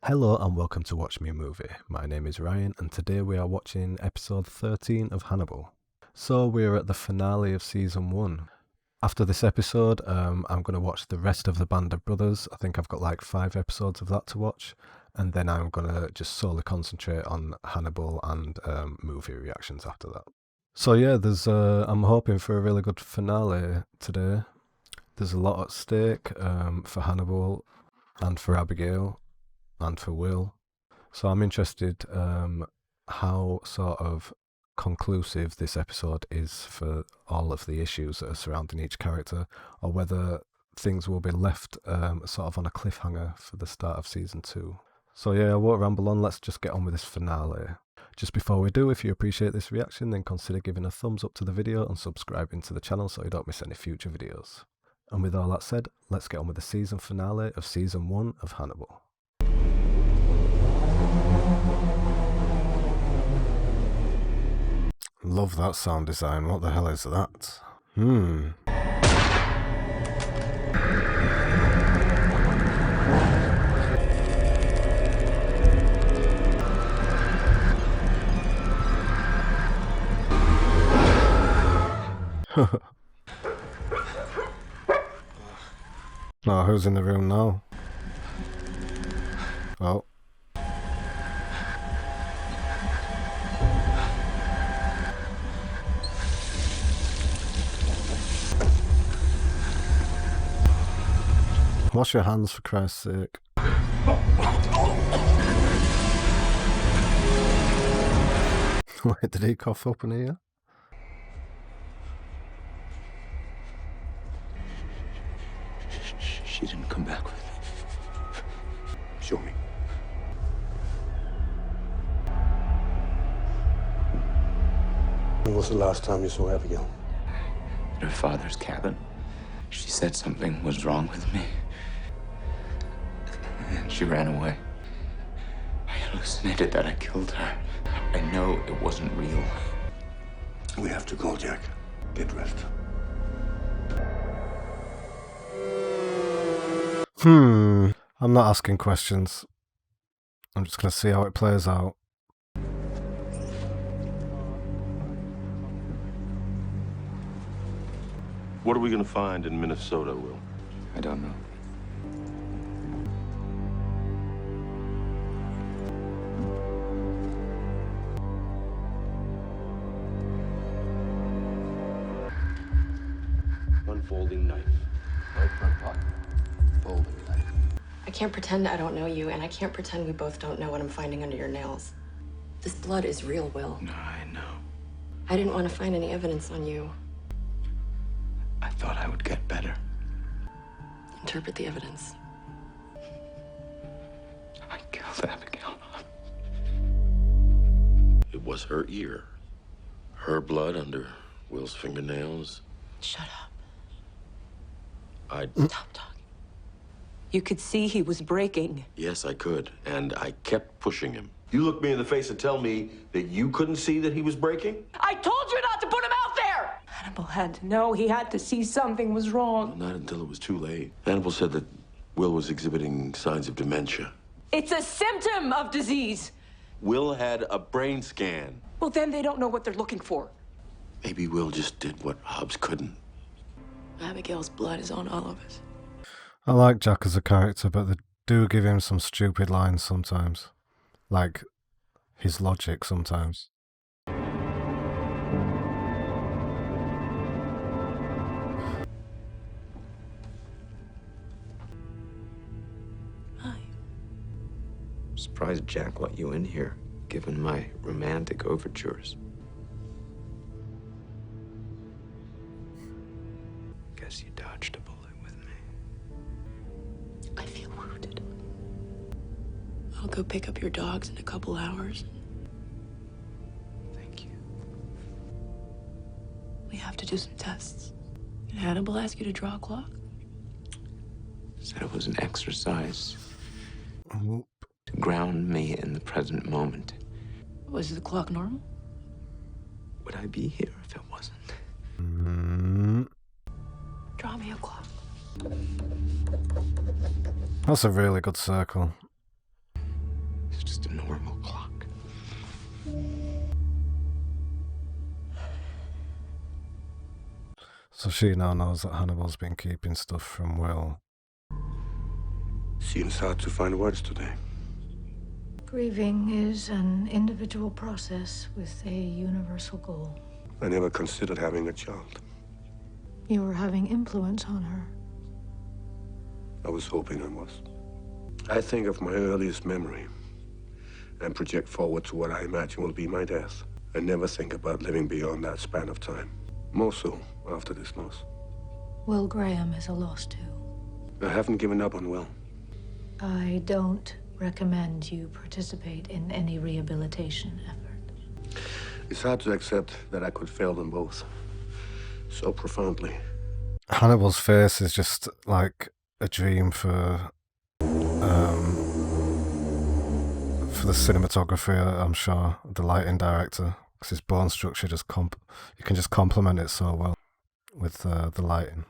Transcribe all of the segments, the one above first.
Hello and welcome to Watch Me a Movie. My name is Ryan and today we are watching episode 13 of Hannibal. So we're at the finale of season 1. After this episode, I'm going to watch the rest of the Band of Brothers. I think I've got like 5 episodes of that to watch. And then I'm going to just solely concentrate on Hannibal and movie reactions after that. So yeah, I'm hoping for a really good finale today. There's a lot at stake for Hannibal and for Abigail and for Will. So I'm interested how sort of conclusive this episode is for all of the issues that are surrounding each character, or whether things will be left sort of on a cliffhanger for the start of season 2. So yeah, I won't ramble on, let's just get on with this finale. Just before we do, if you appreciate this reaction, then consider giving a thumbs up to the video and subscribing to the channel so you don't miss any future videos. And with all that said, let's get on with the season finale of season 1 of Hannibal. Love that sound design, what the hell is that? Oh, who's in the room now? Oh. Wash your hands for Christ's sake. Wait, did he cough up in here? She didn't come back with me. Show me. When was the last time you saw Abigail? At her father's cabin. She said something was wrong with me. And she ran away. I hallucinated that I killed her. I know it wasn't real. We have to go, Jack. Get rest. I'm not asking questions. I'm just going to see how it plays out. What are we going to find in Minnesota, Will? I don't know. Unfolding knife. Right front pocket. Folding knife. I can't pretend I don't know you, and I can't pretend we both don't know what I'm finding under your nails. This blood is real, Will. No, I know. I didn't want to find any evidence on you. I thought I would get better. Interpret the evidence. I killed Abigail. It was her ear. Her blood under Will's fingernails. Shut up. Stop talking. You could see he was breaking. Yes, I could. And I kept pushing him. You look me in the face and tell me that you couldn't see that he was breaking? I told you not to put him out there! Hannibal had to know. He had to see something was wrong. Not until it was too late. Hannibal said that Will was exhibiting signs of dementia. It's a symptom of disease. Will had a brain scan. Well, then they don't know what they're looking for. Maybe Will just did what Hobbs couldn't. Abigail's blood is on all of us. I like Jack as a character, but they do give him some stupid lines sometimes. Like his logic sometimes. Hi. Surprised Jack let you in here, given my romantic overtures. Guess you dodged a bullet with me. I feel wounded. I'll go pick up your dogs in a couple hours. Thank you. We have to do some tests. Did Hannibal ask you to draw a clock? Said it was an exercise Whoop. to ground me in the present moment. Was the clock normal? Would I be here if it wasn't? Draw me a clock. That's a really good circle. So she now knows that Hannibal's been keeping stuff from Will. Seems hard to find words today. Grieving is an individual process with a universal goal. I never considered having a child. You were having influence on her. I was hoping I was. I think of my earliest memory and project forward to what I imagine will be my death. I never think about living beyond that span of time. More so after this loss. Will Graham is a loss too. I haven't given up on Will. I don't recommend you participate in any rehabilitation effort. It's hard to accept that I could fail them both so profoundly. Hannibal's face is just like a dream for the cinematography, I'm sure, the lighting director, because his bone structure just you can just complement it so well with the lighting.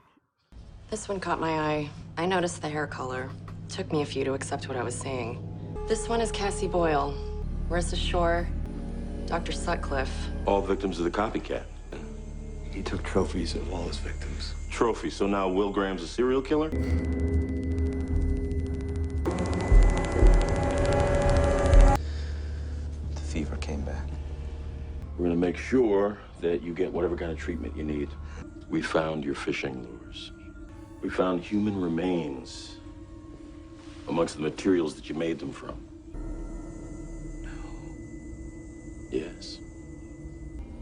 This one caught my eye. I noticed the hair color. Took me a few to accept what I was seeing. This one is Cassie Boyle. Marissa Shore, Dr. Sutcliffe. All victims of the copycat. He took trophies of all his victims. Trophy, so now Will Graham's a serial killer? The fever came back. We're gonna make sure that you get whatever kind of treatment you need. We found your fishing lures. We found human remains amongst the materials that you made them from. No. Yes.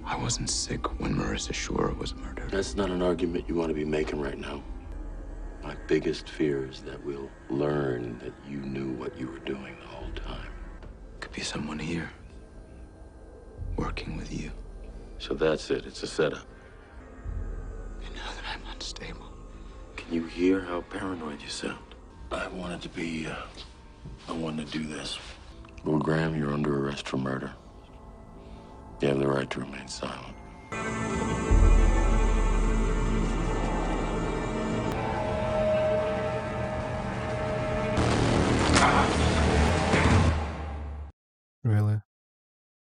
I wasn't sick when Marissa Shore was murdered. That's not an argument you want to be making right now. My biggest fear is that we'll learn that you knew what you were doing the whole time. Could be someone here. Working with you. So that's it. It's a setup. You know that I'm unstable. Can you hear how paranoid you sound? I wanted to be the one to do this. Will Graham, you're under arrest for murder. You have the right to remain silent. Really?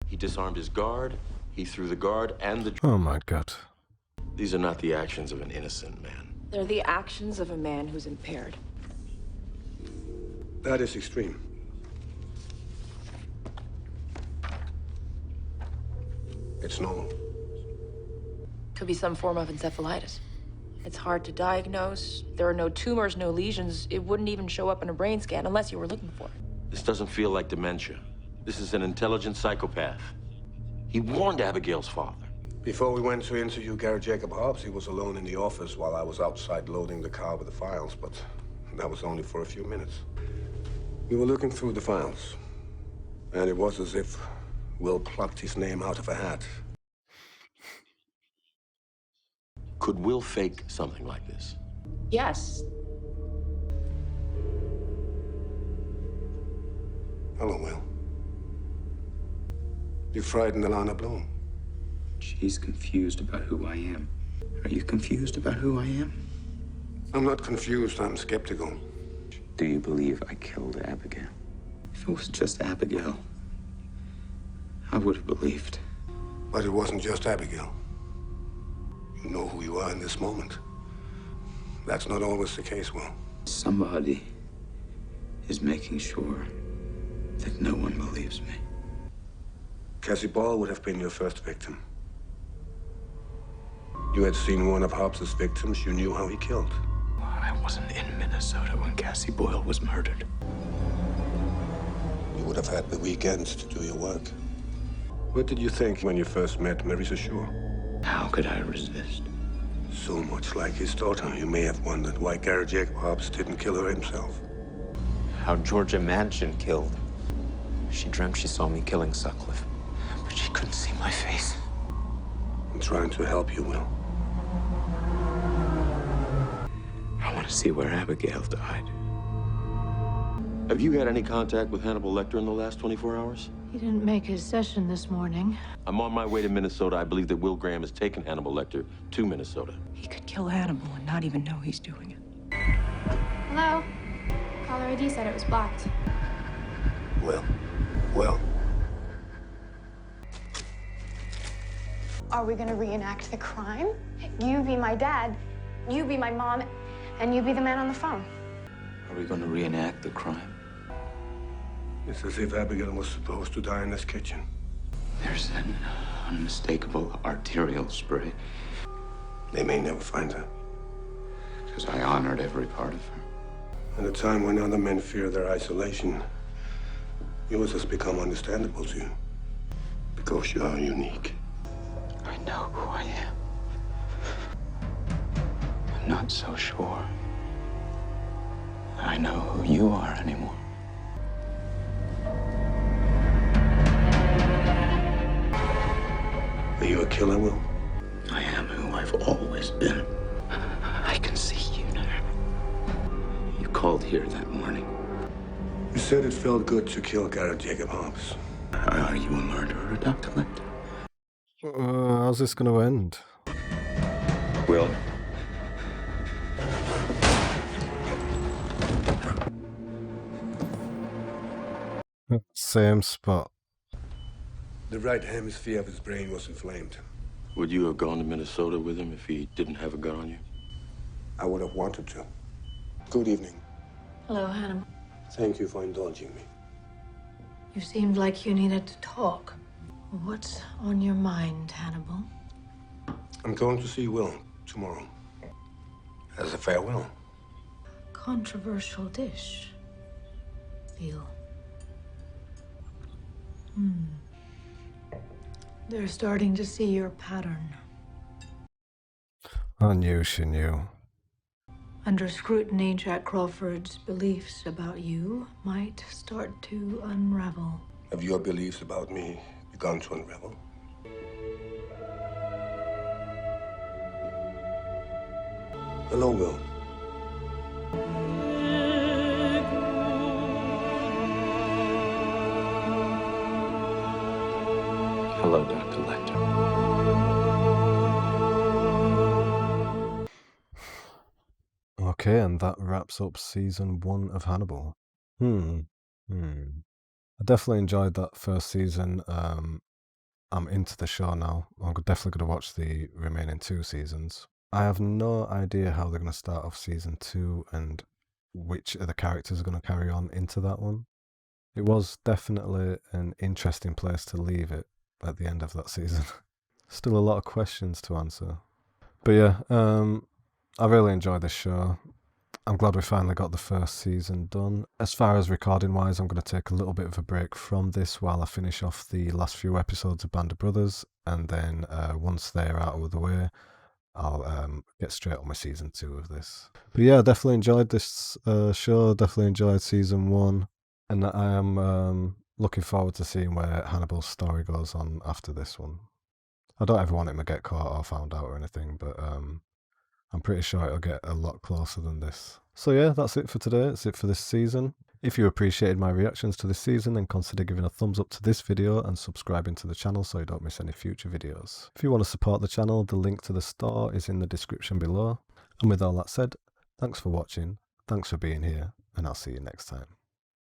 He disarmed his guard. He threw the guard and the... Oh my god. These are not the actions of an innocent man. They're the actions of a man who's impaired. That is extreme. It's normal. Could be some form of encephalitis. It's hard to diagnose. There are no tumors, no lesions. It wouldn't even show up in a brain scan unless you were looking for it. This doesn't feel like dementia. This is an intelligent psychopath. He warned Abigail's father. Before we went to interview Gary Jacob Hobbs, he was alone in the office while I was outside loading the car with the files, but that was only for a few minutes. We were looking through the files, and it was as if Will plucked his name out of a hat. Could Will fake something like this? Yes. Hello, Will. You frightened Alana Bloom. She's confused about who I am. Are you confused about who I am? I'm not confused, I'm skeptical. Do you believe I killed Abigail? If it was just Abigail, I would have believed. But it wasn't just Abigail. You know who you are in this moment. That's not always the case, Will. Somebody is making sure that no one believes me. Cassie Ball would have been your first victim. You had seen one of Hobbs's victims. You knew how he killed. I wasn't in Minnesota when Cassie Boyle was murdered. You would have had the weekends to do your work. What did you think when you first met Marissa Shore? How could I resist? So much like his daughter, you may have wondered why Gary Jacob Hobbs didn't kill her himself. How Georgia Manchin killed. She dreamt she saw me killing Sutcliffe, but she couldn't see my face. I'm trying to help you, Will. I want to see where Abigail died. Have you had any contact with Hannibal Lecter in the last 24 hours? He didn't make his session this morning. I'm on my way to Minnesota. I believe that Will Graham has taken Hannibal Lecter to Minnesota. He could kill Hannibal and not even know he's doing it. Hello? Caller ID said it was blocked. Well, are we gonna reenact the crime? You be my dad, you be my mom, and you be the man on the phone. Are we going to reenact the crime? It's as if Abigail was supposed to die in this kitchen. There's an unmistakable arterial spray. They may never find her. Because I honored every part of her. At a time when other men fear their isolation, yours has become understandable to you. Because you are unique. I know who I am. I'm not so sure I know who you are anymore. Are you a killer, Will? I am who I've always been. I can see you now. You called here that morning. You said it felt good to kill Garrett Jacob Hobbs. Are you a murderer, Dr. Lecter? How's this going to end? Will? Same spot. The right hemisphere of his brain was inflamed. Would you have gone to Minnesota with him if he didn't have a gun on you? I would have wanted to. Good evening. Hello, Hannibal. Thank you for indulging me. You seemed like you needed to talk. What's on your mind, Hannibal? I'm going to see Will tomorrow. As a farewell. Controversial dish. Feel. They're starting to see your pattern. I knew she knew. Under scrutiny, Jack Crawford's beliefs about you might start to unravel. Have your beliefs about me begun to unravel? Hello, Will. Hello, Dr. Lecter. Okay, and that wraps up season 1 of Hannibal. I definitely enjoyed that first season. I'm into the show now. I'm definitely going to watch the remaining 2 seasons. I have no idea how they're going to start off season 2 and which of the characters are going to carry on into that one. It was definitely an interesting place to leave it at the end of that season. Still a lot of questions to answer. But yeah, I really enjoyed this show. I'm glad we finally got the first season done. As far as recording wise, I'm going to take a little bit of a break from this while I finish off the last few episodes of Band of Brothers, and then once they're out of the way, I'll get straight on with season 2 of this. But yeah, definitely enjoyed this show, definitely enjoyed season 1, and I am looking forward to seeing where Hannibal's story goes on after this one. I don't ever want him to get caught or found out or anything, but I'm pretty sure it'll get a lot closer than this. So yeah, that's it for today. That's it for this season. If you appreciated my reactions to this season, then consider giving a thumbs up to this video and subscribing to the channel so you don't miss any future videos. If you want to support the channel, the link to the store is in the description below. And with all that said, thanks for watching, thanks for being here, and I'll see you next time.